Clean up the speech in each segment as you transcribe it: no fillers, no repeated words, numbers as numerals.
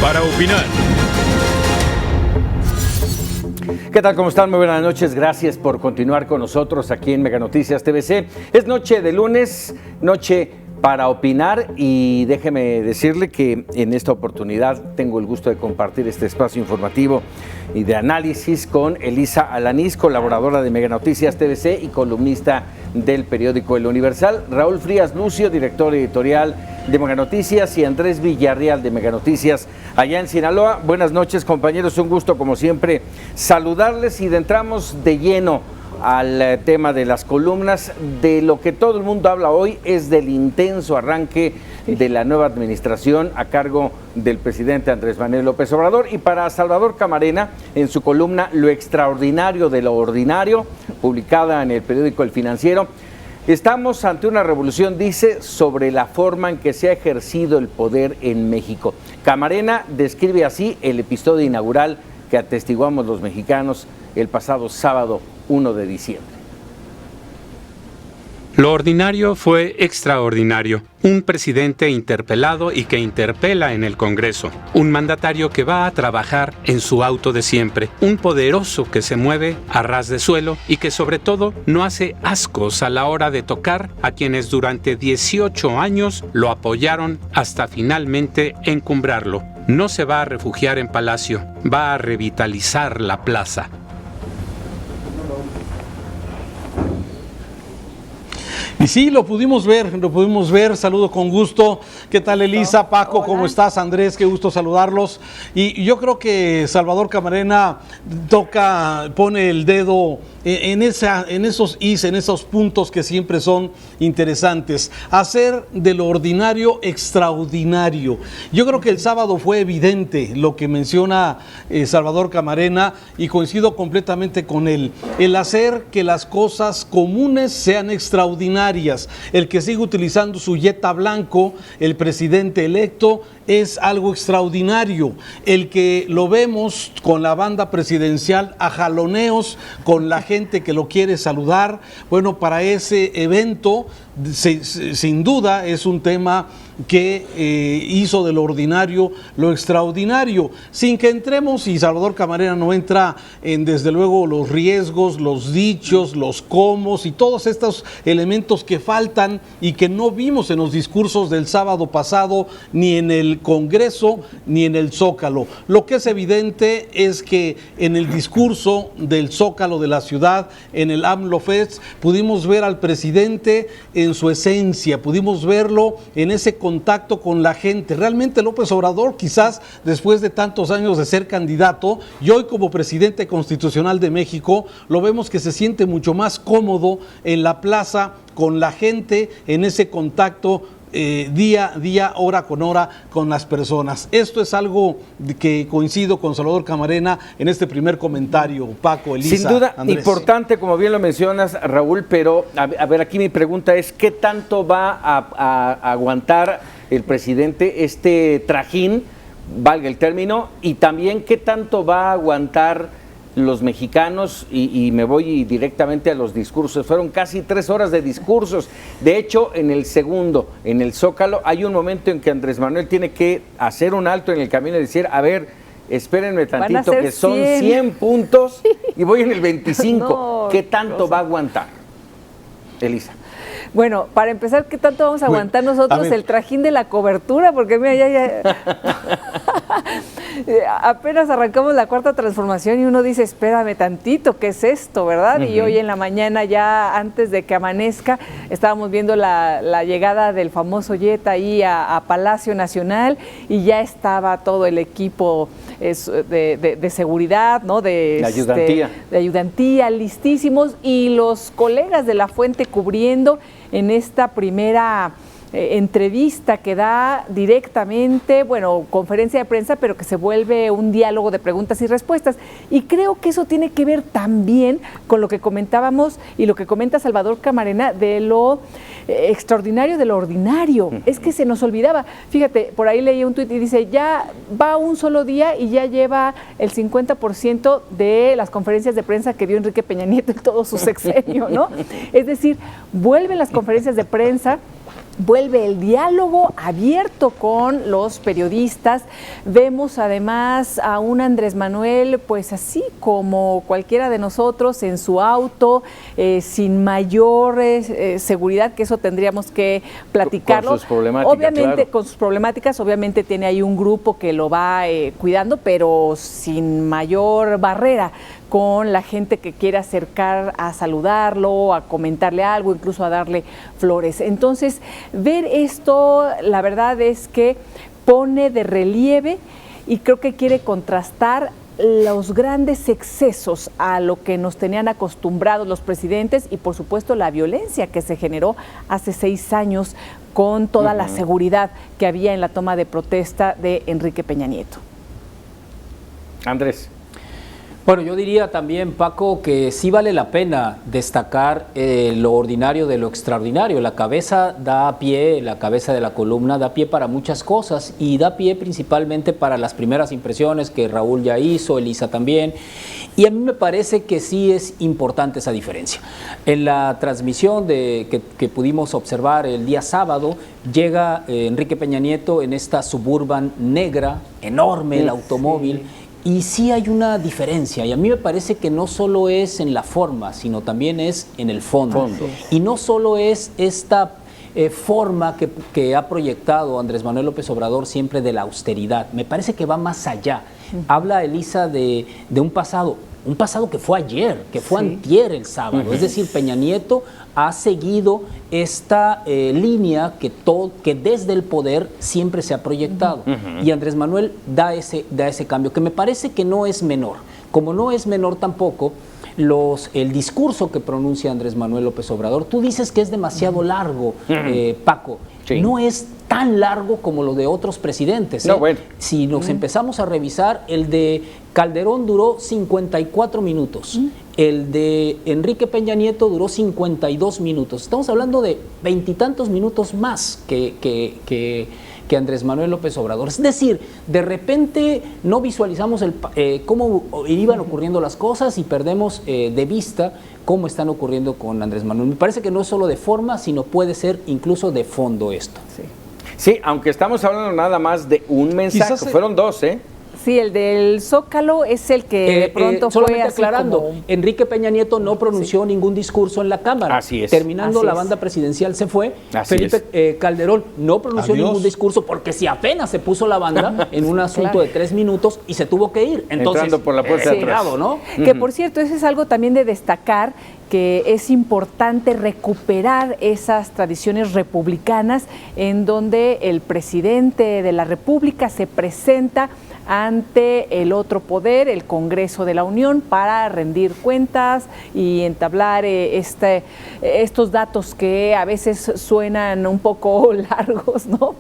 para opinar. ¿Qué tal? ¿Cómo están? Muy buenas noches. Gracias por continuar con nosotros aquí en Mega Noticias TVC. Es noche de lunes, noche para opinar, y déjeme decirle que en esta oportunidad tengo el gusto de compartir este espacio informativo y de análisis con Elisa Alanís, colaboradora de Mega Noticias TVC y columnista del periódico El Universal, Raúl Frías Lucio, director editorial de Mega Noticias, y Andrés Villarreal de Mega Noticias allá en Sinaloa. Buenas noches, compañeros, un gusto como siempre saludarles, y entramos de lleno al tema de las columnas. De lo que todo el mundo habla hoy es del intenso arranque de la nueva administración a cargo del presidente Andrés Manuel López Obrador. Y para Salvador Camarena, en su columna Lo extraordinario de lo ordinario, publicada en el periódico El Financiero, estamos ante una revolución, dice, sobre la forma en que se ha ejercido el poder en México. Camarena describe así el episodio inaugural que atestiguamos los mexicanos el pasado sábado 1 de diciembre. Lo ordinario fue extraordinario. Un presidente interpelado y que interpela en el Congreso. Un mandatario que va a trabajar en su auto de siempre. Un poderoso que se mueve a ras de suelo y que sobre todo no hace ascos a la hora de tocar a quienes durante 18 años lo apoyaron hasta finalmente encumbrarlo. No se va a refugiar en Palacio, va a revitalizar la plaza. Y sí, lo pudimos ver, saludo con gusto. ¿Qué tal, Elisa, Paco? Hola. ¿Cómo estás, Andrés? Qué gusto saludarlos. Y yo creo que Salvador Camarena pone el dedo en esos puntos que siempre son interesantes. Hacer de lo ordinario extraordinario. Yo creo que el sábado fue evidente lo que menciona Salvador Camarena, y coincido completamente con él. El hacer que las cosas comunes sean extraordinarias. El que siga utilizando su Jetta blanco, el presidente electo, es algo extraordinario. El que lo vemos con la banda presidencial a jaloneos con la gente que lo quiere saludar, bueno, para ese evento sin duda es un tema que hizo de lo ordinario lo extraordinario, sin que entremos, y Salvador Camarena no entra en, desde luego, los riesgos, los dichos, los comos y todos estos elementos que faltan y que no vimos en los discursos del sábado pasado, ni en el Congreso, ni en el Zócalo. Lo que es evidente es que en el discurso del Zócalo de la ciudad, en el AMLO Fest, pudimos ver al presidente en su esencia, pudimos verlo en ese contacto con la gente. Realmente López Obrador, quizás después de tantos años de ser candidato y hoy como presidente constitucional de México, lo vemos que se siente mucho más cómodo en la plaza con la gente, en ese contacto día a día, hora con las personas. Esto es algo que coincido con Salvador Camarena en este primer comentario. Paco, Elisa, sin duda, Andrés. Importante, como bien lo mencionas, Raúl, pero a ver, aquí mi pregunta es, ¿qué tanto va a aguantar el presidente este trajín, valga el término, y también qué tanto va a aguantar los mexicanos? Y me voy directamente a los discursos. Fueron casi 3 horas de discursos. De hecho, en el segundo, en el Zócalo, hay un momento en que Andrés Manuel tiene que hacer un alto en el camino y decir, a ver, espérenme tantito, que son 100 puntos y voy en el 25. No, ¿qué tanto va a aguantar, Elisa? Bueno, para empezar, ¿qué tanto vamos a aguantar nosotros el trajín de la cobertura? Porque mira, ya apenas arrancamos la cuarta transformación y uno dice, espérame tantito, ¿qué es esto, verdad? Uh-huh. Y hoy en la mañana, ya antes de que amanezca, estábamos viendo la llegada del famoso Jetta ahí a Palacio Nacional, y ya estaba todo el equipo de seguridad, ¿no? De ayudantía, listísimos, y los colegas de La Fuente cubriendo en esta primera entrevista que da directamente, bueno, conferencia de prensa, pero que se vuelve un diálogo de preguntas y respuestas. Y creo que eso tiene que ver también con lo que comentábamos y lo que comenta Salvador Camarena de lo extraordinario de lo ordinario. Es que se nos olvidaba. Fíjate, por ahí leí un tuit y dice, ya va un solo día y ya lleva el 50% de las conferencias de prensa que dio Enrique Peña Nieto en todo su sexenio, ¿no? Es decir, vuelven las conferencias de prensa vuelve el diálogo abierto con los periodistas. Vemos además a un Andrés Manuel, pues así como cualquiera de nosotros, en su auto, sin mayor seguridad, que eso tendríamos que platicarlo. Con sus problemáticas, obviamente, claro. con sus problemáticas, obviamente tiene ahí un grupo que lo va cuidando, pero sin mayor barrera con la gente que quiere acercar a saludarlo, a comentarle algo, incluso a darle flores. Entonces, ver esto, la verdad es que pone de relieve y creo que quiere contrastar los grandes excesos a lo que nos tenían acostumbrados los presidentes y, por supuesto, la violencia que se generó hace 6 años con toda la seguridad que había en la toma de protesta de Enrique Peña Nieto. Andrés. Bueno, yo diría también, Paco, que sí vale la pena destacar lo ordinario de lo extraordinario. La cabeza da pie, la cabeza de la columna da pie para muchas cosas y da pie principalmente para las primeras impresiones que Raúl ya hizo, Elisa también. Y a mí me parece que sí es importante esa diferencia. En la transmisión que pudimos observar el día sábado, llega Enrique Peña Nieto en esta Suburban negra, enorme el automóvil. Y sí hay una diferencia, y a mí me parece que no solo es en la forma, sino también es en el fondo. Y no solo es esta forma que ha proyectado Andrés Manuel López Obrador siempre de la austeridad. Me parece que va más allá. Habla Elisa de un pasado que fue ayer, que fue antier el sábado. Es decir, Peña Nieto ha seguido esta línea que desde el poder siempre se ha proyectado. Y Andrés Manuel da ese cambio, que me parece que no es menor. Como no es menor tampoco el discurso que pronuncia Andrés Manuel López Obrador. Tú dices que es demasiado largo, Paco. Sí. No es tan largo como lo de otros presidentes. No, bueno. Si nos empezamos a revisar, el de Calderón duró 54 minutos. El de Enrique Peña Nieto duró 52 minutos. Estamos hablando de 20 y tantos minutos más que Andrés Manuel López Obrador. Es decir, de repente no visualizamos cómo iban ocurriendo las cosas y perdemos de vista cómo están ocurriendo con Andrés Manuel. Me parece que no es solo de forma, sino puede ser incluso de fondo esto. Sí, aunque estamos hablando nada más de un mensaje, fueron 2, ¿eh? Sí, el del Zócalo es el que de pronto solamente fue así aclarando, como... Enrique Peña Nieto no pronunció ningún discurso en la Cámara. Así es. Terminando Así la es. banda presidencial se fue. Así Felipe Calderón no pronunció Adiós. ningún discurso porque si apenas se puso la banda en un asunto de 3 minutos y se tuvo que ir. Entonces, entrando por la puerta de atrás. ¿no? Que por cierto, eso es algo también de destacar, que es importante recuperar esas tradiciones republicanas en donde el presidente de la República se presenta ante el otro poder, el Congreso de la Unión, para rendir cuentas y entablar estos datos que a veces suenan un poco largos, ¿no?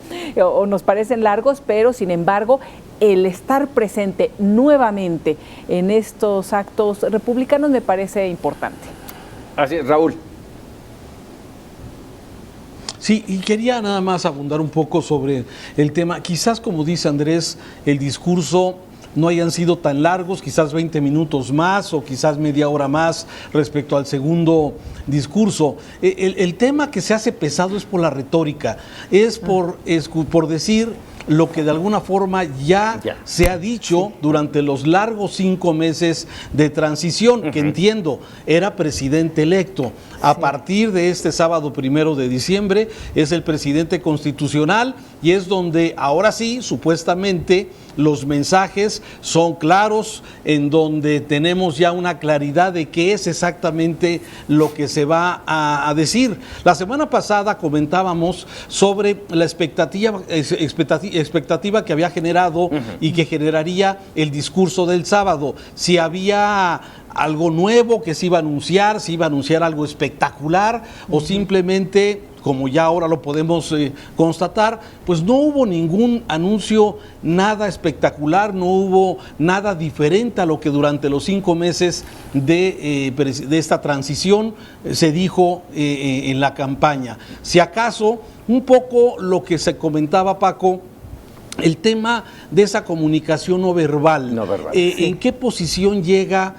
O nos parecen largos, pero sin embargo el estar presente nuevamente en estos actos republicanos me parece importante. Así es, Raúl. Sí, y quería nada más abundar un poco sobre el tema. Quizás, como dice Andrés, el discurso no hayan sido tan largos, quizás 20 minutos más o quizás media hora más respecto al segundo discurso. El tema que se hace pesado es por la retórica, es por decir lo que de alguna forma ya se ha dicho durante los largos 5 meses de transición, que entiendo, era presidente electo. A partir de este sábado 1 de diciembre es el presidente constitucional y es donde ahora sí, supuestamente, los mensajes son claros, en donde tenemos ya una claridad de qué es exactamente lo que se va a decir. La semana pasada comentábamos sobre la expectativa que había generado y que generaría el discurso del sábado. Si había algo nuevo que se iba a anunciar, si iba a anunciar algo espectacular o simplemente, como ya ahora lo podemos constatar, pues no hubo ningún anuncio, nada espectacular, no hubo nada diferente a lo que durante los 5 meses de esta transición se dijo en la campaña. Si acaso, un poco lo que se comentaba, Paco, el tema de esa comunicación no verbal. ¿En qué posición llega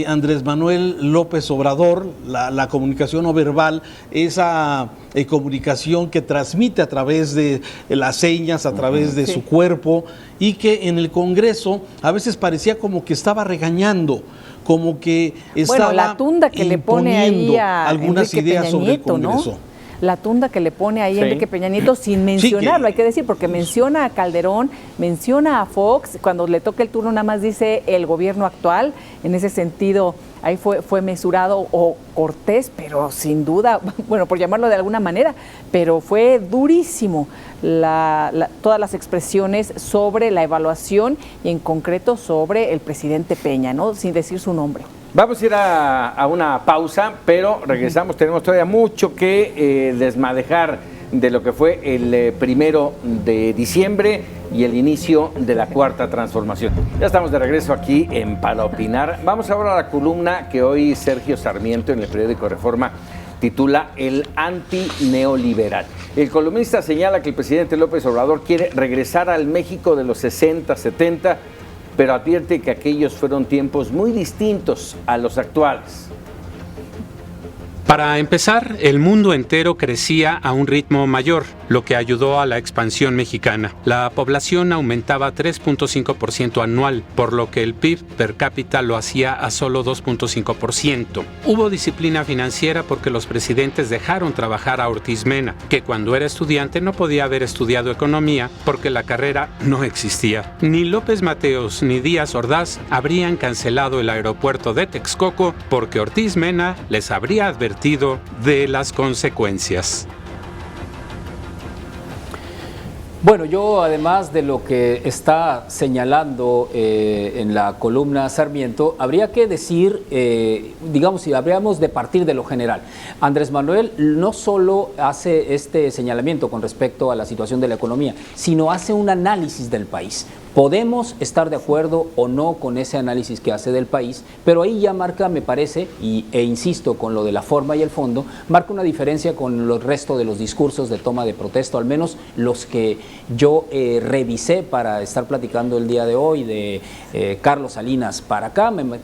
Andrés Manuel López Obrador, la comunicación no verbal, esa comunicación que transmite a través de las señas, a través de su cuerpo, y que en el Congreso a veces parecía como que estaba regañando, como que estaba la tunda que le pone ahí a algunas Enrique ideas Peña sobre el Nieto, Congreso. ¿no? La tunda que le pone ahí Enrique Peña Nieto sin mencionarlo, hay que decir, porque menciona a Calderón, menciona a Fox, cuando le toca el turno nada más dice el gobierno actual. En ese sentido, ahí fue mesurado o cortés, pero sin duda, bueno, por llamarlo de alguna manera, pero fue durísimo todas las expresiones sobre la evaluación y en concreto sobre el presidente Peña, ¿no? Sin decir su nombre. Vamos a ir a una pausa, pero regresamos. Tenemos todavía mucho que desmadejar de lo que fue el 1 de diciembre y el inicio de la Cuarta Transformación. Ya estamos de regreso aquí en Para Opinar. Vamos ahora a la columna que hoy Sergio Sarmiento en el periódico Reforma titula El antineoliberal. El columnista señala que el presidente López Obrador quiere regresar al México de los 60, 70, pero advierte que aquellos fueron tiempos muy distintos a los actuales. Para empezar, el mundo entero crecía a un ritmo mayor, lo que ayudó a la expansión mexicana. La población aumentaba 3.5% anual, por lo que el PIB per cápita lo hacía a solo 2.5%. Hubo disciplina financiera porque los presidentes dejaron trabajar a Ortiz Mena, que cuando era estudiante no podía haber estudiado economía porque la carrera no existía. Ni López Mateos ni Díaz Ordaz habrían cancelado el aeropuerto de Texcoco porque Ortiz Mena les habría advertido de las consecuencias. Bueno, yo además de lo que está señalando en la columna Sarmiento, habría que decir, digamos, si habríamos de partir de lo general. Andrés Manuel no solo hace este señalamiento con respecto a la situación de la economía, sino hace un análisis del país. Podemos estar de acuerdo o no con ese análisis que hace del país, pero ahí ya marca, me parece, e insisto con lo de la forma y el fondo, marca una diferencia con el resto de los discursos de toma de protesta, al menos los que yo revisé para estar platicando el día de hoy de Carlos Salinas para acá, me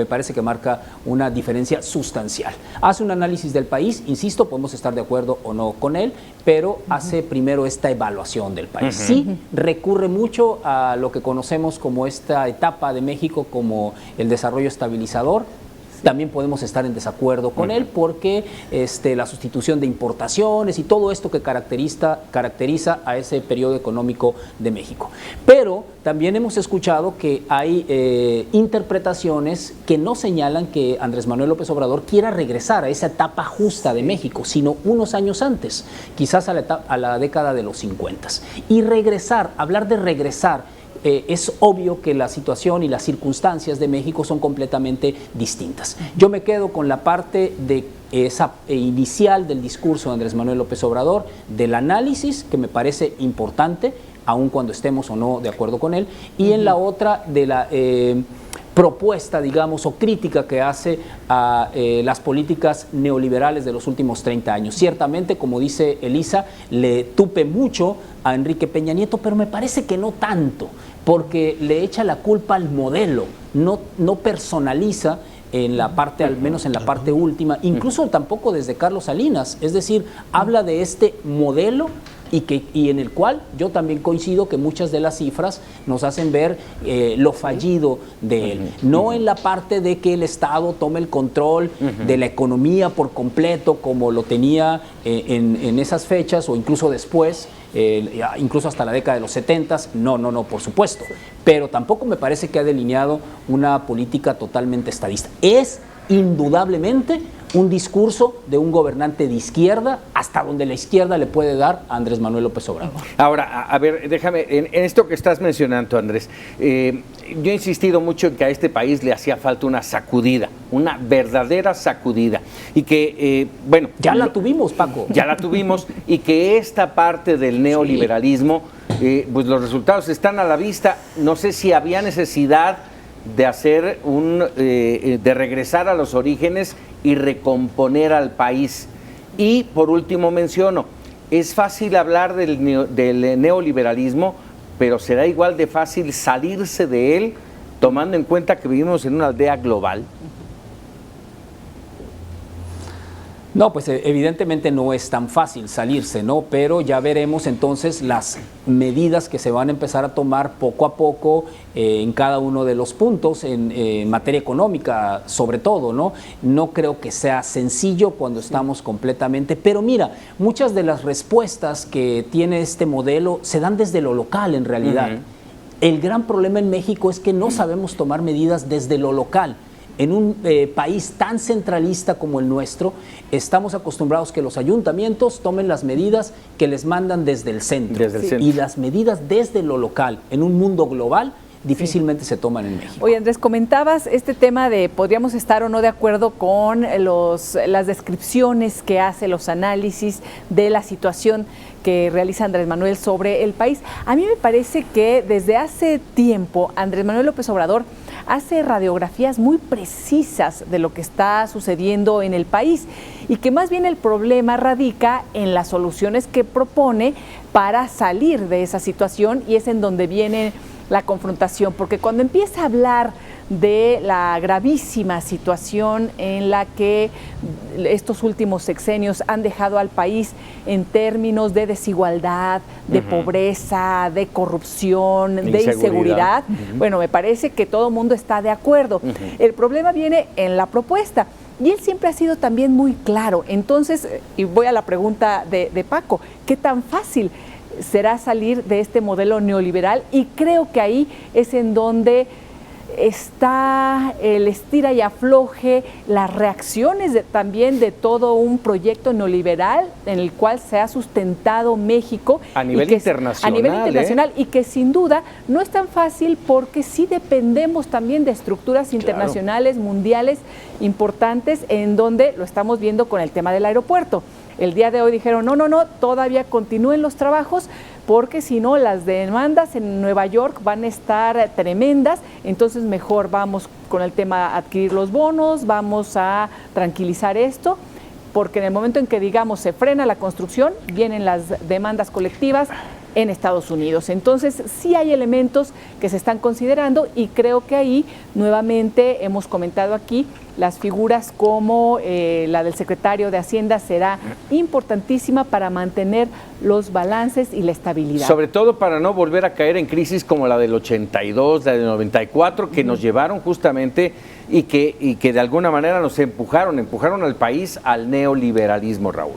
parece que marca una diferencia sustancial. Hace un análisis del país, insisto, podemos estar de acuerdo o no con él, pero hace primero esta evaluación del país. Sí, recurre mucho a lo que conocemos como esta etapa de México como el desarrollo estabilizador. También podemos estar en desacuerdo con él porque la sustitución de importaciones y todo esto que caracteriza a ese periodo económico de México. Pero también hemos escuchado que hay interpretaciones que no señalan que Andrés Manuel López Obrador quiera regresar a esa etapa justa de México, sino unos años antes, quizás a la década de los 50. Y hablar de regresar, es obvio que la situación y las circunstancias de México son completamente distintas. Yo me quedo con la parte de esa inicial del discurso de Andrés Manuel López Obrador, del análisis, que me parece importante, aun cuando estemos o no de acuerdo con él, y en la otra de la propuesta, digamos, o crítica que hace a las políticas neoliberales de los últimos 30 años. Ciertamente, como dice Elisa, le tupe mucho a Enrique Peña Nieto, pero me parece que no tanto, porque le echa la culpa al modelo, no personaliza en la parte, al menos en la parte última, incluso tampoco desde Carlos Salinas, es decir, habla de este modelo y en el cual yo también coincido que muchas de las cifras nos hacen ver lo fallido de él. No en la parte de que el Estado tome el control de la economía por completo, como lo tenía en esas fechas o incluso después, incluso hasta la década de los 70s, no, por supuesto. Pero tampoco me parece que ha delineado una política totalmente estadista. Es indudablemente un discurso de un gobernante de izquierda, hasta donde la izquierda le puede dar a Andrés Manuel López Obrador. Ahora, a ver, déjame, en esto que estás mencionando, Andrés, yo he insistido mucho en que a este país le hacía falta una sacudida, una verdadera sacudida, y que, bueno... Ya la tuvimos, Paco. Ya la tuvimos, y que esta parte del neoliberalismo, pues los resultados están a la vista. No sé si había necesidad de hacer de regresar a los orígenes y recomponer al país. Y por último menciono, es fácil hablar del neoliberalismo, pero será igual de fácil salirse de él tomando en cuenta que vivimos en una aldea global? No, pues evidentemente no es tan fácil salirse, ¿no? Pero ya veremos entonces las medidas que se van a empezar a tomar poco a poco en cada uno de los puntos, en materia económica sobre todo, ¿no? No creo que sea sencillo cuando estamos completamente, pero mira, muchas de las respuestas que tiene este modelo se dan desde lo local en realidad. El gran problema en México es que no sabemos tomar medidas desde lo local. En un país tan centralista como el nuestro, estamos acostumbrados que los ayuntamientos tomen las medidas que les mandan desde el centro. Y las medidas desde lo local, en un mundo global, difícilmente se toman en México. Oye, Andrés, comentabas este tema de podríamos estar o no de acuerdo con las descripciones que hace, los análisis de la situación que realiza Andrés Manuel sobre el país. A mí me parece que desde hace tiempo Andrés Manuel López Obrador hace radiografías muy precisas de lo que está sucediendo en el país y que más bien el problema radica en las soluciones que propone para salir de esa situación, y es en donde viene la confrontación, porque cuando empieza a hablar de la gravísima situación en la que estos últimos sexenios han dejado al país en términos de desigualdad, de pobreza, de corrupción, de inseguridad, bueno, me parece que todo el mundo está de acuerdo. El problema viene en la propuesta. Y él siempre ha sido también muy claro. Entonces, y voy a la pregunta de Paco, ¿qué tan fácil será salir de este modelo neoliberal? Y creo que ahí es en donde está el estira y afloje, las reacciones también de todo un proyecto neoliberal en el cual se ha sustentado México a nivel internacional, y que sin duda no es tan fácil, porque sí dependemos también de estructuras internacionales, mundiales importantes, en donde lo estamos viendo con el tema del aeropuerto. El día de hoy dijeron, no, todavía continúen los trabajos, porque si no las demandas en Nueva York van a estar tremendas, entonces mejor vamos con el tema a adquirir los bonos, vamos a tranquilizar esto, porque en el momento en que digamos se frena la construcción, vienen las demandas colectivas en Estados Unidos. Entonces sí hay elementos que se están considerando, y creo que ahí nuevamente hemos comentado aquí las figuras como la del secretario de Hacienda será importantísima para mantener los balances y la estabilidad. Sobre todo para no volver a caer en crisis como la del 82, la del 94, que nos llevaron justamente y que de alguna manera nos empujaron al país al neoliberalismo, Raúl.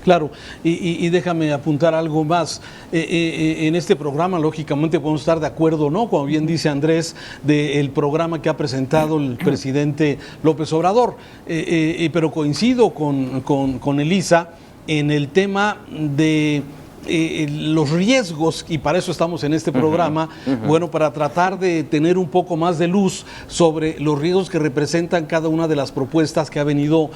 Claro, y déjame apuntar algo más. En este programa, lógicamente, podemos estar de acuerdo o no, como bien dice Andrés, del programa que ha presentado el presidente López Obrador, pero coincido con Elisa en el tema de los riesgos, y para eso estamos en este programa, bueno, para tratar de tener un poco más de luz sobre los riesgos que representan cada una de las propuestas que ha venido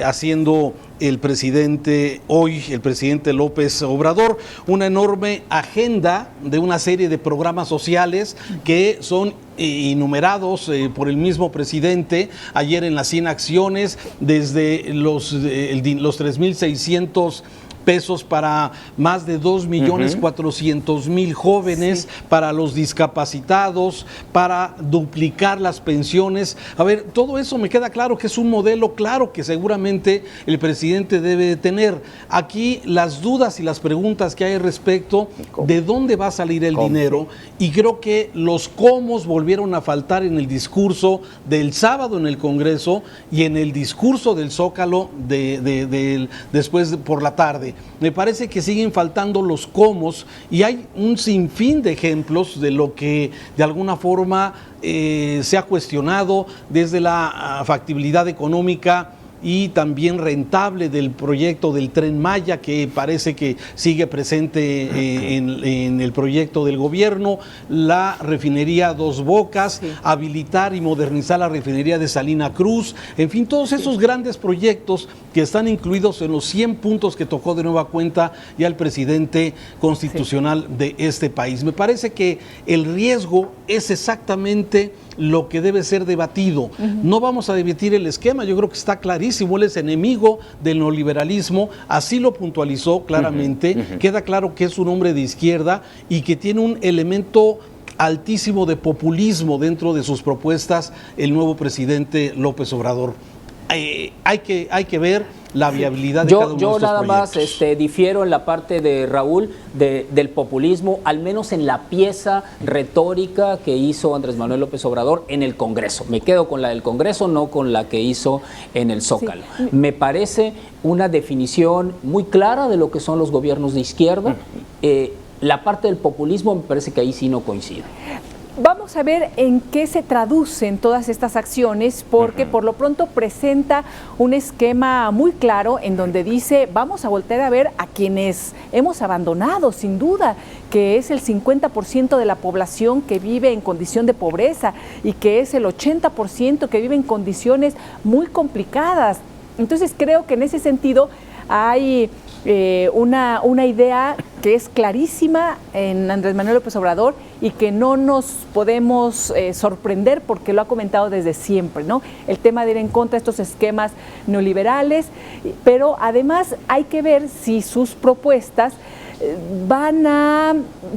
haciendo el presidente hoy, el presidente López Obrador, una enorme agenda de una serie de programas sociales que son enumerados por el mismo presidente ayer en las 100 acciones, desde los 3,600 pesos para más de 2,400,000 jóvenes, para los discapacitados, para duplicar las pensiones. A ver, todo eso me queda claro que es un modelo claro que seguramente el presidente debe tener. Aquí las dudas y las preguntas que hay respecto de dónde va a salir el dinero, y creo que los cómo volvieron a faltar en el discurso del sábado en el Congreso y en el discurso del Zócalo después por la tarde. Me parece que siguen faltando los cómo, y hay un sinfín de ejemplos de lo que de alguna forma se ha cuestionado desde la factibilidad económica y también rentable del proyecto del Tren Maya, que parece que sigue presente en el proyecto del gobierno, la refinería Dos Bocas, habilitar y modernizar la refinería de Salina Cruz, en fin, todos esos grandes proyectos que están incluidos en los 100 puntos que tocó de nueva cuenta ya el presidente constitucional de este país. Me parece que el riesgo es exactamente lo que debe ser debatido. No vamos a debatir el esquema, yo creo que está clarísimo, él es enemigo del neoliberalismo, así lo puntualizó claramente, queda claro que es un hombre de izquierda y que tiene un elemento altísimo de populismo dentro de sus propuestas el nuevo presidente López Obrador. Hay que ver la viabilidad de cada uno de estos nada proyectos. más difiero en la parte de Raúl del populismo, al menos en la pieza retórica que hizo Andrés Manuel López Obrador en el Congreso. Me quedo con la del Congreso, no con la que hizo en el Zócalo. Sí. Me parece una definición muy clara de lo que son los gobiernos de izquierda. La parte del populismo me parece que ahí sí no coincide. Vamos a ver en qué se traducen todas estas acciones, porque por lo pronto presenta un esquema muy claro en donde dice vamos a voltear a ver a quienes hemos abandonado, sin duda, que es el 50% de la población que vive en condición de pobreza y que es el 80% que vive en condiciones muy complicadas. Entonces creo que en ese sentido hay una idea que es clarísima en Andrés Manuel López Obrador y que no nos podemos sorprender porque lo ha comentado desde siempre, ¿no? El tema de ir en contra de estos esquemas neoliberales, pero además hay que ver si sus propuestas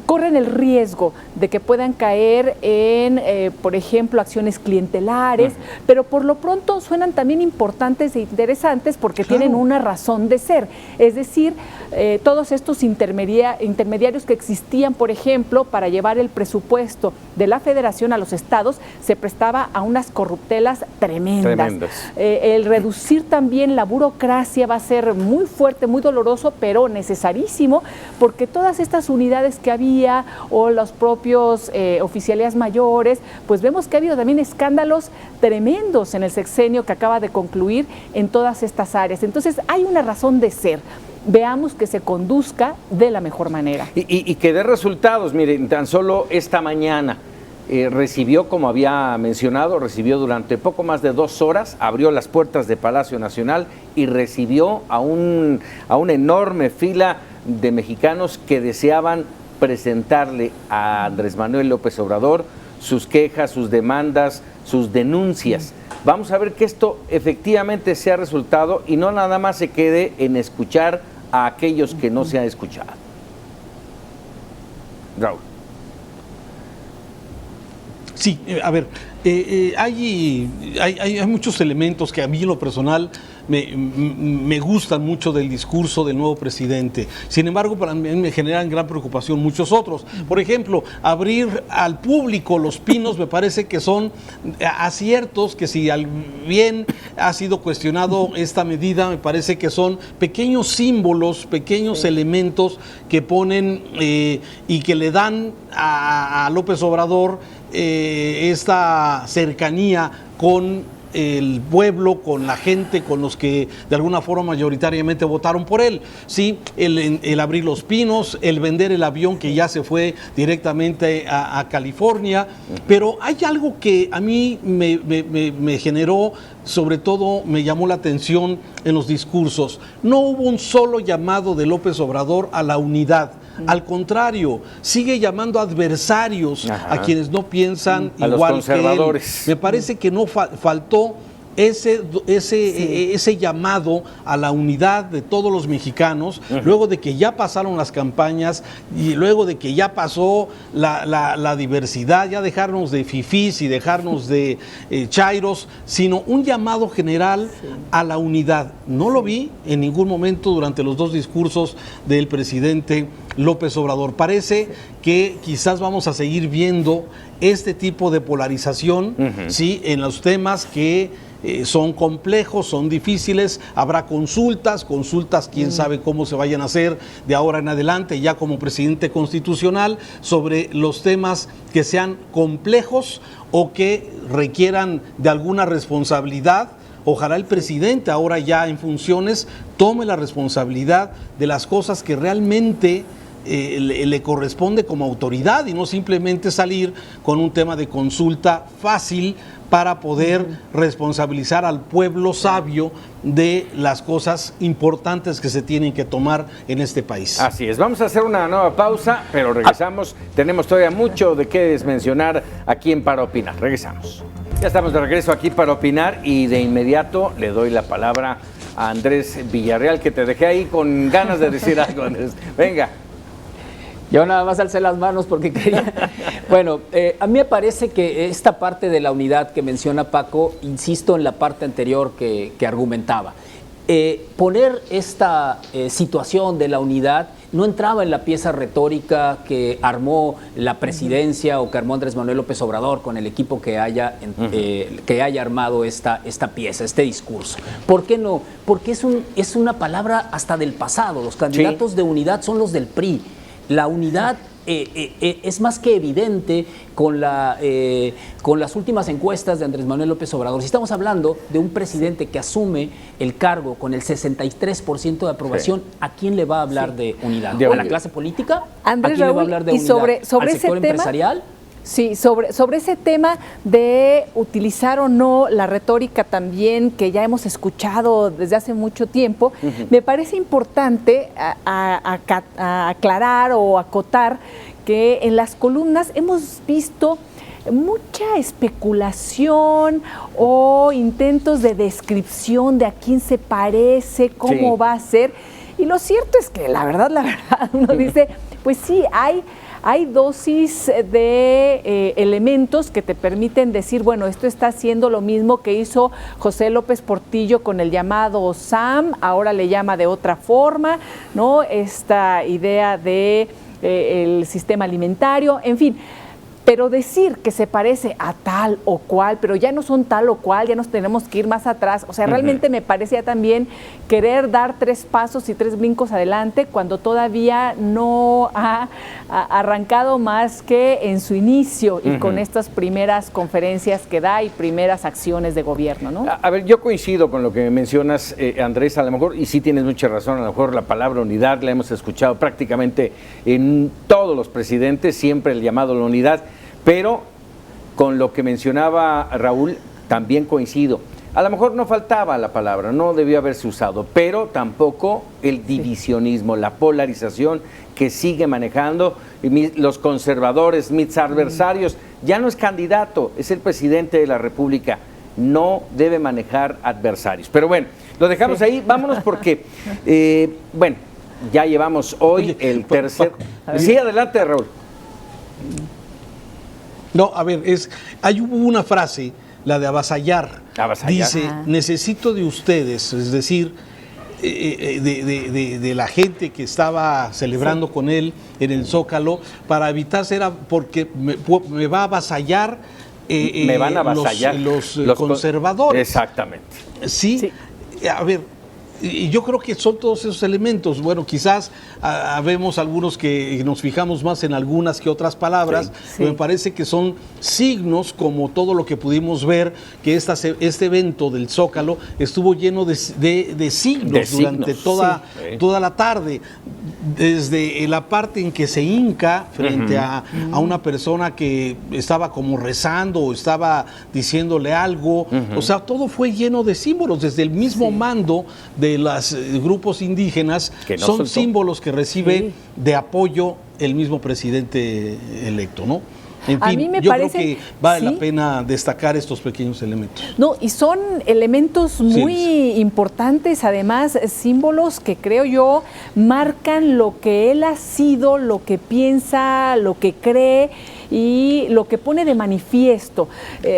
corren el riesgo de que puedan caer en, por ejemplo, acciones clientelares, pero por lo pronto suenan también importantes e interesantes porque tienen una razón de ser. Es decir, todos estos intermediarios que existían, por ejemplo, para llevar el presupuesto de la Federación a los estados, se prestaba a unas corruptelas tremendas. El reducir también la burocracia va a ser muy fuerte, muy doloroso, pero necesarísimo, porque todas estas unidades que había o los propios oficialías mayores, pues vemos que ha habido también escándalos tremendos en el sexenio que acaba de concluir en todas estas áreas. Entonces hay una razón de ser. Veamos que se conduzca de la mejor manera. Y que dé resultados. Miren, tan solo esta mañana recibió, como había mencionado, recibió durante poco más de 2 horas, abrió las puertas de Palacio Nacional y recibió a una enorme fila de mexicanos que deseaban presentarle a Andrés Manuel López Obrador sus quejas, sus demandas, sus denuncias. Vamos a ver que esto efectivamente sea resultado y no nada más se quede en escuchar a aquellos que no se han escuchado. Raúl. Sí, a ver, hay muchos elementos que a mí en lo personal me gustan mucho del discurso del nuevo presidente. Sin embargo, para mí me generan gran preocupación muchos otros. Por ejemplo, abrir al público Los Pinos me parece que son aciertos, que si al bien ha sido cuestionado esta medida, me parece que son pequeños símbolos, pequeños elementos que ponen y que le dan a López Obrador esta cercanía con el pueblo, con la gente, con los que de alguna forma mayoritariamente votaron por él. Sí, el abrir Los Pinos, el vender el avión que ya se fue directamente a California, pero hay algo que a mí me generó, sobre todo me llamó la atención en los discursos. No hubo un solo llamado de López Obrador a la unidad. Al contrario, sigue llamando adversarios a quienes no piensan igual que él. Me parece que no faltó ese llamado a la unidad de todos los mexicanos, luego de que ya pasaron las campañas y luego de que ya pasó la diversidad, ya dejarnos de fifís y dejarnos de chairos, sino un llamado general a la unidad. No lo vi en ningún momento durante los 2 discursos del presidente López Obrador. Parece que quizás vamos a seguir viendo este tipo de polarización, ¿sí?, en los temas que son complejos, son difíciles. Habrá consultas, quién sabe cómo se vayan a hacer de ahora en adelante, ya como presidente constitucional, sobre los temas que sean complejos o que requieran de alguna responsabilidad. Ojalá el presidente, ahora ya en funciones, tome la responsabilidad de las cosas que realmente le corresponde como autoridad y no simplemente salir con un tema de consulta fácil para poder responsabilizar al pueblo sabio de las cosas importantes que se tienen que tomar en este país. Así es, vamos a hacer una nueva pausa, pero regresamos. Tenemos todavía mucho de qué desmencionar aquí en Para Opinar. Regresamos. Ya estamos de regreso aquí para opinar y de inmediato le doy la palabra a Andrés Villarreal, que te dejé ahí con ganas de decir algo, Andrés. Venga. Yo nada más alcé las manos porque quería... Bueno, a mí me parece que esta parte de la unidad que menciona Paco, insisto en la parte anterior que argumentaba, poner esta situación de la unidad no entraba en la pieza retórica que armó la presidencia o que armó Andrés Manuel López Obrador con el equipo que haya armado esta pieza, este discurso. ¿Por qué no? Porque es una palabra hasta del pasado. Los candidatos de unidad son los del PRI. La unidad es más que evidente con las últimas encuestas de Andrés Manuel López Obrador. Si estamos hablando de un presidente que asume el cargo con el 63% de aprobación, ¿a quién le va a hablar de unidad? ¿A la clase política? Andrés, ¿A quién Raúl, le va a hablar de y unidad? sobre ¿Al sector ese tema, empresarial? Sí, sobre ese tema de utilizar o no la retórica también que ya hemos escuchado desde hace mucho tiempo, me parece importante aclarar o acotar que en las columnas hemos visto mucha especulación o intentos de descripción de a quién se parece, cómo va a ser. Y lo cierto es que la verdad, uno dice, pues sí, hay dosis de elementos que te permiten decir, bueno, esto está haciendo lo mismo que hizo José López Portillo con el llamado SAM, ahora le llama de otra forma, ¿no? Esta idea de el sistema alimentario, en fin. Pero decir que se parece a tal o cual, pero ya no son tal o cual, ya nos tenemos que ir más atrás. O sea, realmente me parecía también querer dar 3 pasos y 3 brincos adelante cuando todavía no ha arrancado más que en su inicio y con estas primeras conferencias que da y primeras acciones de gobierno, ¿no? A ver, yo coincido con lo que mencionas, Andrés, a lo mejor, y sí tienes mucha razón, a lo mejor la palabra unidad la hemos escuchado prácticamente en todos los presidentes, siempre el llamado a la unidad. Pero con lo que mencionaba Raúl, también coincido. A lo mejor no faltaba la palabra, no debió haberse usado, pero tampoco el divisionismo, la polarización que sigue manejando los conservadores, mis adversarios. Ya no es candidato, es el presidente de la República. No debe manejar adversarios. Pero bueno, lo dejamos ahí. Vámonos porque, bueno, ya llevamos hoy el tercer... Sí, adelante, Raúl. No, a ver, hay una frase, la de avasallar. Dice, necesito de ustedes, es decir, de la gente que estaba celebrando con él en el Zócalo, para evitar porque me va a avasallar. Me van a avasallar los conservadores. Exactamente. Sí, a ver. Y yo creo que son todos esos elementos. Bueno, quizás vemos algunos que nos fijamos más en algunas que otras palabras, pero me parece que son signos, como todo lo que pudimos ver, que este evento del Zócalo estuvo lleno de signos durante toda la tarde. Desde la parte en que se hinca frente a una persona que estaba como rezando o estaba diciéndole algo, o sea, todo fue lleno de símbolos, desde el mismo mando de los grupos indígenas, que no son símbolos que recibe de apoyo el mismo presidente electo, ¿no? En fin, a mí me yo parece, creo que vale la pena destacar estos pequeños elementos. No, y son elementos muy importantes, además, símbolos que creo yo marcan lo que él ha sido, lo que piensa, lo que cree y lo que pone de manifiesto.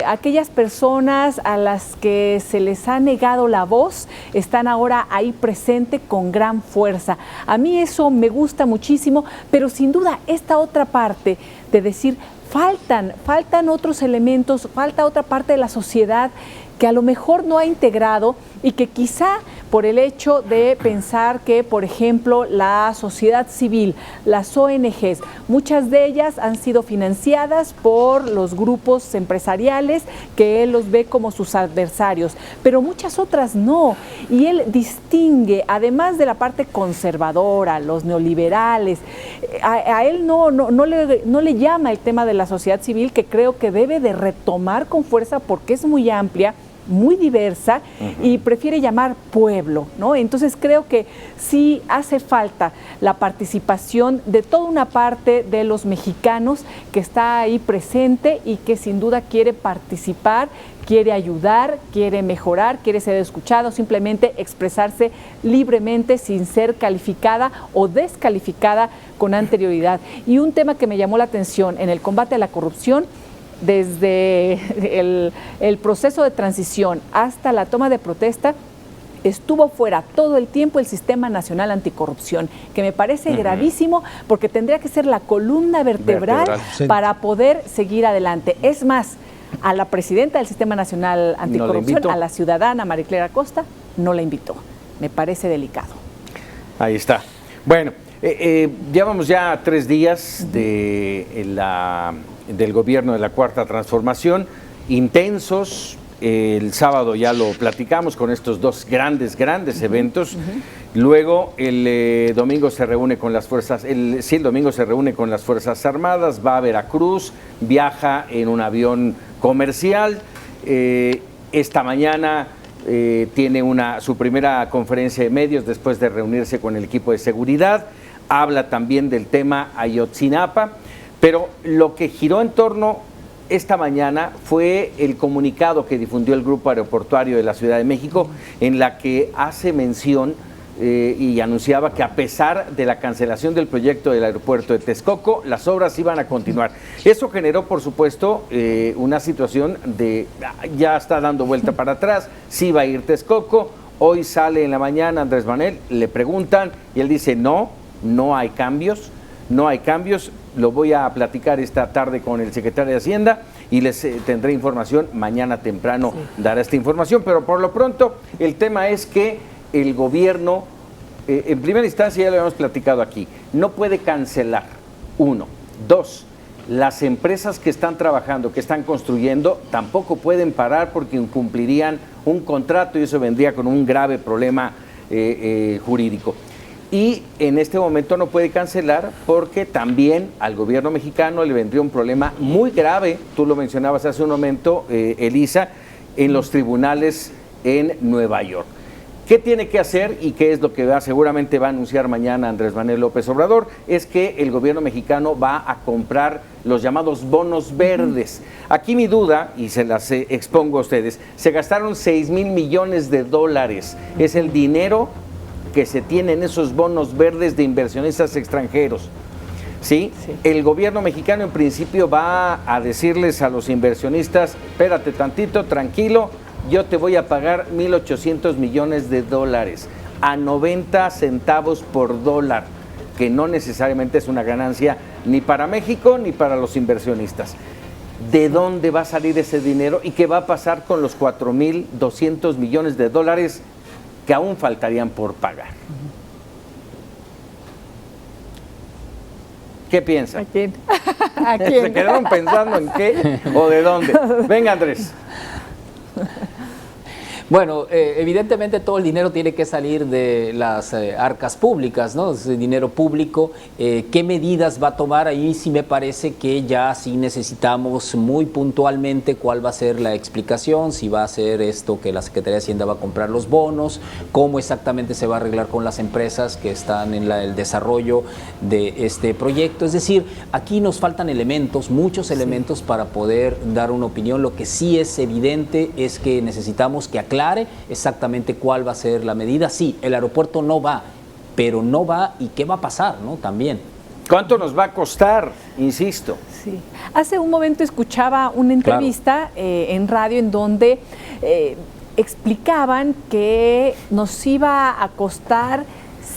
Aquellas personas a las que se les ha negado la voz están ahora ahí presente con gran fuerza. A mí eso me gusta muchísimo, pero sin duda esta otra parte de decir, faltan otros elementos, falta otra parte de la sociedad que a lo mejor no ha integrado y que quizá por el hecho de pensar que, por ejemplo, la sociedad civil, las ONGs, muchas de ellas han sido financiadas por los grupos empresariales que él los ve como sus adversarios, pero muchas otras no. Y él distingue, además de la parte conservadora, los neoliberales, a él no le llama el tema de la sociedad civil, que creo que debe de retomar con fuerza porque es muy amplia, muy diversa y prefiere llamar pueblo, ¿no? Entonces creo que sí hace falta la participación de toda una parte de los mexicanos que está ahí presente y que sin duda quiere participar, quiere ayudar, quiere mejorar, quiere ser escuchado, simplemente expresarse libremente sin ser calificada o descalificada con anterioridad. Y un tema que me llamó la atención en el combate a la corrupción, desde el proceso de transición hasta la toma de protesta, estuvo fuera todo el tiempo el Sistema Nacional Anticorrupción, que me parece gravísimo porque tendría que ser la columna vertebral para poder seguir adelante. Es más, a la presidenta del Sistema Nacional Anticorrupción, a la ciudadana Mariclera Acosta, no la invitó. Me parece delicado. Ahí está. Bueno, llevamos ya 3 días del gobierno de la Cuarta Transformación, intensos. El sábado ya lo platicamos con estos 2 grandes eventos. Luego el domingo se reúne con las fuerzas, el domingo se reúne con las Fuerzas Armadas, va a Veracruz, viaja en un avión comercial. Esta mañana tiene su primera conferencia de medios después de reunirse con el equipo de seguridad. Habla también del tema Ayotzinapa, pero lo que giró en torno esta mañana fue el comunicado que difundió el Grupo Aeroportuario de la Ciudad de México, en la que hace mención y anunciaba que a pesar de la cancelación del proyecto del aeropuerto de Texcoco, las obras iban a continuar. Eso generó, por supuesto, una situación de ya está dando vuelta para atrás, sí va a ir Texcoco. Hoy sale en la mañana Andrés Manuel, le preguntan y él dice no hay cambios, lo voy a platicar esta tarde con el secretario de Hacienda y les tendré información, mañana temprano dará esta información, pero por lo pronto el tema es que el gobierno, en primera instancia ya lo habíamos platicado aquí, no puede cancelar, 1, 2, las empresas que están trabajando, que están construyendo, tampoco pueden parar porque incumplirían un contrato y eso vendría con un grave problema jurídico. Y en este momento no puede cancelar porque también al gobierno mexicano le vendría un problema muy grave, tú lo mencionabas hace un momento, Elisa, en los tribunales en Nueva York. ¿Qué tiene que hacer y qué es lo que seguramente va a anunciar mañana Andrés Manuel López Obrador? Es que el gobierno mexicano va a comprar los llamados bonos verdes. Aquí mi duda, y se las expongo a ustedes, se gastaron $6,000 millones. Es el dinero que se tienen esos bonos verdes de inversionistas extranjeros. ¿Sí? El gobierno mexicano en principio va a decirles a los inversionistas, espérate tantito, tranquilo, yo te voy a pagar $1,800 millones a 90 centavos por dólar, que no necesariamente es una ganancia ni para México ni para los inversionistas. ¿De dónde va a salir ese dinero y qué va a pasar con los $4,200 millones que aún faltarían por pagar? ¿Qué piensan? ¿A quién? ¿A quién? ¿Se quedaron pensando en qué o de dónde? Venga, Andrés. Bueno, evidentemente todo el dinero tiene que salir de las arcas públicas, ¿no? Es dinero público. ¿Qué medidas va a tomar? Ahí sí me parece que ya sí necesitamos muy puntualmente cuál va a ser la explicación, si va a ser esto que la Secretaría de Hacienda va a comprar los bonos, cómo exactamente se va a arreglar con las empresas que están en el desarrollo de este proyecto. Es decir, aquí nos faltan elementos, muchos elementos para poder dar una opinión. Lo que sí es evidente es que necesitamos que aclare exactamente cuál va a ser la medida. Sí, el aeropuerto no va, pero no va y qué va a pasar, ¿no? También. ¿Cuánto nos va a costar? Insisto. Sí. Hace un momento escuchaba una entrevista en radio en donde explicaban que nos iba a costar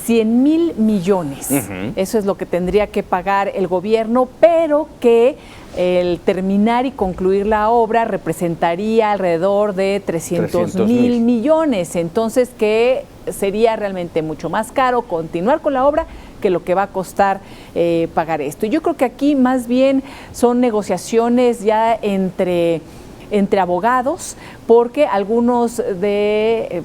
100,000 millones. Eso es lo que tendría que pagar el gobierno, pero que el terminar y concluir la obra representaría alrededor de 300,000 millones. Entonces, que sería realmente mucho más caro continuar con la obra que lo que va a costar pagar esto. Yo creo que aquí más bien son negociaciones ya entre abogados, porque algunos de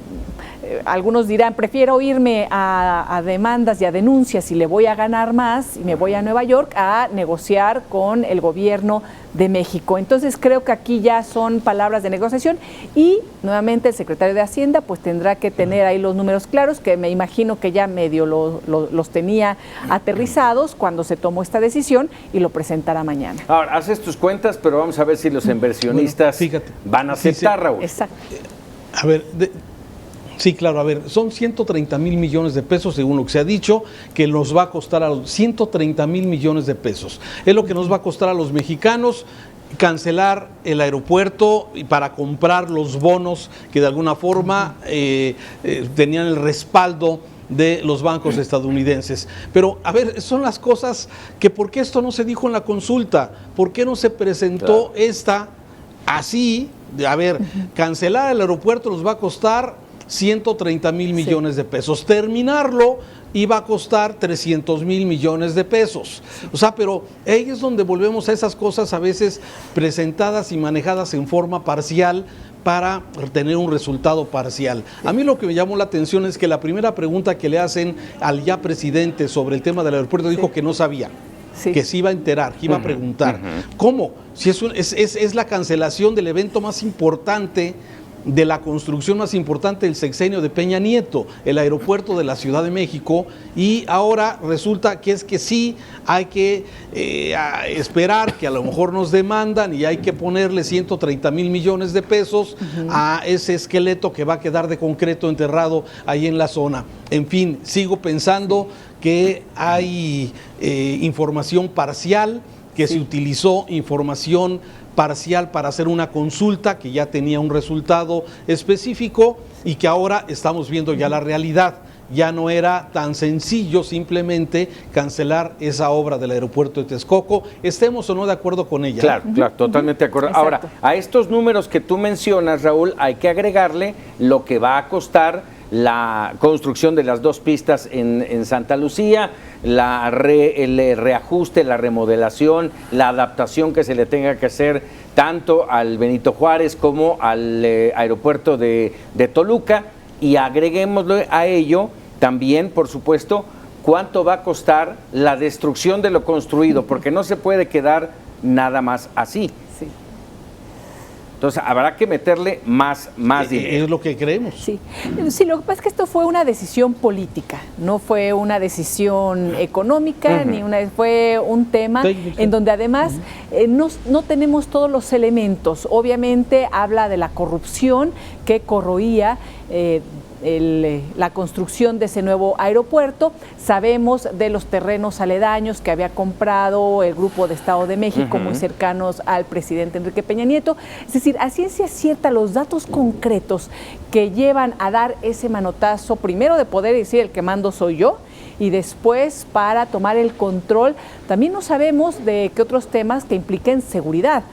algunos dirán, prefiero irme a demandas y a denuncias y le voy a ganar más y me voy a Nueva York a negociar con el gobierno de México. Entonces creo que aquí ya son palabras de negociación y nuevamente el secretario de Hacienda pues tendrá que tener ahí los números claros, que me imagino que ya medio los tenía aterrizados cuando se tomó esta decisión y lo presentará mañana. Ahora, haces tus cuentas, pero vamos a ver si los inversionistas van a aceptar, Raúl. Exacto. A ver, sí, claro, a ver, son 130 mil millones de pesos, según lo que se ha dicho, que nos va a costar a los 130 mil millones de pesos. Es lo que nos va a costar a los mexicanos cancelar el aeropuerto y para comprar los bonos que de alguna forma tenían el respaldo de los bancos estadounidenses. Pero, a ver, son las cosas que ¿por qué esto no se dijo en la consulta? ¿Por qué no se presentó esta así? A ver, cancelar el aeropuerto nos va a costar 130 mil millones de pesos. Terminarlo iba a costar 300 mil millones de pesos. O sea, pero ahí es donde volvemos a esas cosas a veces presentadas y manejadas en forma parcial para tener un resultado parcial. A mí lo que me llamó la atención es que la primera pregunta que le hacen al ya presidente sobre el tema del aeropuerto dijo que no sabía. Que se iba a enterar, que iba a preguntar. ¿Cómo? Si es la cancelación del evento más importante, de la construcción más importante del sexenio de Peña Nieto, el aeropuerto de la Ciudad de México, y ahora resulta que sí hay que esperar que a lo mejor nos demandan y hay que ponerle 130 mil millones de pesos a ese esqueleto que va a quedar de concreto enterrado ahí en la zona. En fin, sigo pensando que hay información parcial, que se utilizó información parcial para hacer una consulta que ya tenía un resultado específico y que ahora estamos viendo ya la realidad. Ya no era tan sencillo simplemente cancelar esa obra del aeropuerto de Texcoco, estemos o no de acuerdo con ella. Claro, claro, totalmente de acuerdo. Exacto. Ahora, a estos números que tú mencionas, Raúl, hay que agregarle lo que va a costar la construcción de las 2 pistas en Santa Lucía, el reajuste, la remodelación, la adaptación que se le tenga que hacer tanto al Benito Juárez como al aeropuerto de Toluca, y agreguémosle a ello también, por supuesto, cuánto va a costar la destrucción de lo construido, porque no se puede quedar nada más así. Sí. Entonces habrá que meterle más dinero. Es lo que creemos. Sí, lo que pasa es que esto fue una decisión política, no fue una decisión económica, fue un tema en donde además no tenemos todos los elementos. Obviamente habla de la corrupción que corroía la construcción de ese nuevo aeropuerto. Sabemos de los terrenos aledaños que había comprado el Grupo de Estado de México, muy cercanos al presidente Enrique Peña Nieto. Es decir, a ciencia cierta, los datos concretos que llevan a dar ese manotazo, primero de poder decir el que mando soy yo, y después para tomar el control, también no sabemos de qué otros temas que impliquen seguridad,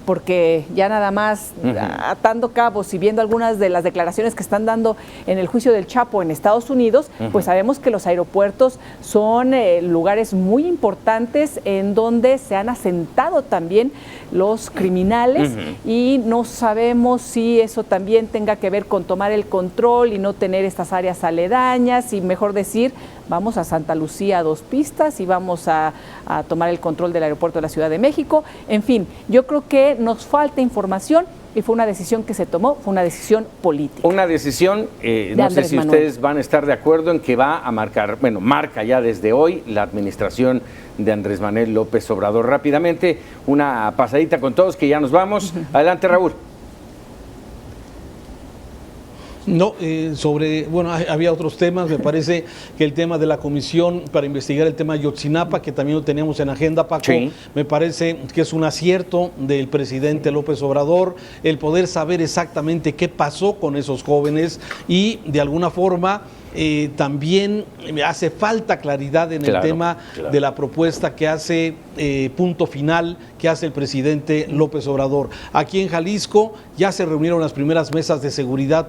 porque ya nada más atando cabos y viendo algunas de las declaraciones que están dando en el juicio del Chapo en Estados Unidos, pues sabemos que los aeropuertos son lugares muy importantes en donde se han asentado también los criminales y no sabemos si eso también tenga que ver con tomar el control y no tener estas áreas aledañas y mejor decir, vamos a Santa Lucía a 2 pistas y vamos a tomar el control del aeropuerto de la Ciudad de México. En fin, yo creo que nos falta información y fue una decisión que se tomó, fue una decisión política. Una decisión, no sé si ustedes van a estar de acuerdo en que va a marcar, bueno, marca ya desde hoy la administración de Andrés Manuel López Obrador. Rápidamente, una pasadita con todos que ya nos vamos. Adelante, Raúl. No, había otros temas, me parece que el tema de la comisión para investigar el tema de Ayotzinapa, que también lo teníamos en agenda, Paco, me parece que es un acierto del presidente López Obrador, el poder saber exactamente qué pasó con esos jóvenes y de alguna forma también hace falta claridad en el tema de la propuesta que hace punto final, que hace el presidente López Obrador. Aquí en Jalisco ya se reunieron las primeras mesas de seguridad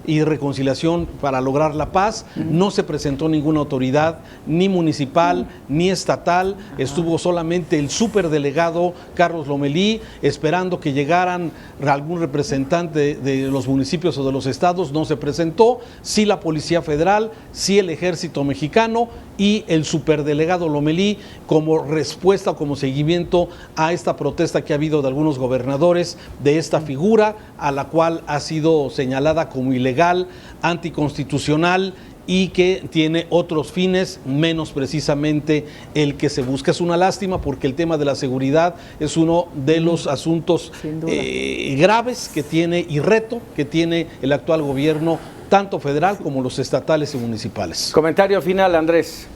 y reconciliación para lograr la paz. No se presentó ninguna autoridad, ni municipal, ni estatal. Estuvo solamente el superdelegado Carlos Lomelí, esperando que llegaran algún representante de los municipios o de los estados. No se presentó. Sí la Policía Federal, sí el Ejército Mexicano y el superdelegado Lomelí, como respuesta o como seguimiento a esta protesta que ha habido de algunos gobernadores de esta figura, a la cual ha sido señalada como ilegal, anticonstitucional y que tiene otros fines, menos precisamente el que se busca. Es una lástima porque el tema de la seguridad es uno de los asuntos graves que tiene y reto que tiene el actual gobierno, tanto federal como los estatales y municipales. Comentario final, Andrés.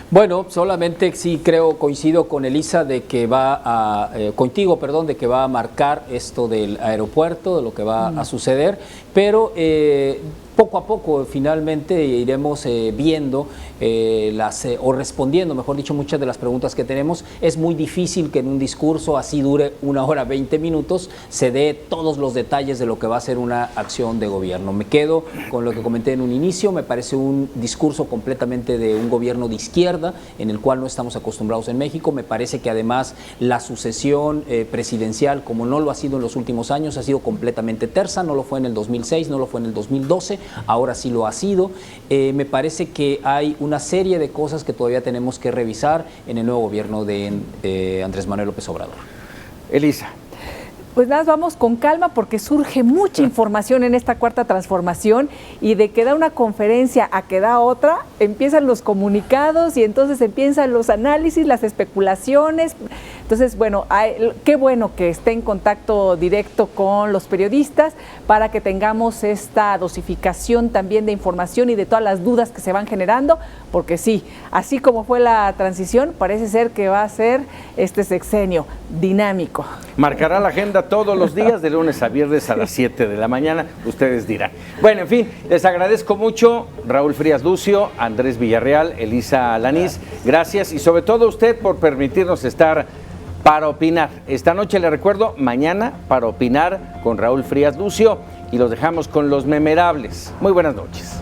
Bueno, solamente sí coincido con Elisa de que de que va a marcar esto del aeropuerto, de lo que va a suceder, pero poco a poco finalmente iremos viendo o respondiendo, mejor dicho, muchas de las preguntas que tenemos. Es muy difícil que en un discurso así dure 1 hora 20 minutos se dé todos los detalles de lo que va a ser una acción de gobierno. Me quedo con lo que comenté en un inicio, me parece un discurso completamente de un gobierno de izquierda, en el cual no estamos acostumbrados en México. Me parece que además la sucesión presidencial, como no lo ha sido en los últimos años, ha sido completamente tersa. No lo fue en el 2006, no lo fue en el 2012, ahora sí lo ha sido. Me parece que hay una serie de cosas que todavía tenemos que revisar en el nuevo gobierno de Andrés Manuel López Obrador. Elisa. Pues nada, vamos con calma porque surge mucha información en esta cuarta transformación y de que da una conferencia a que da otra, empiezan los comunicados y entonces empiezan los análisis, las especulaciones. Entonces, bueno, qué bueno que esté en contacto directo con los periodistas para que tengamos esta dosificación también de información y de todas las dudas que se van generando, porque sí, así como fue la transición, parece ser que va a ser este sexenio dinámico. Marcará la agenda todos los días, de lunes a viernes a las 7 de la mañana, ustedes dirán. Bueno, en fin, les agradezco mucho, Raúl Frías Lucio, Andrés Villarreal, Elisa Alanís, gracias y sobre todo a usted por permitirnos estar para opinar. Esta noche le recuerdo, mañana para opinar con Raúl Frías Lucio y los dejamos con los memerables. Muy buenas noches.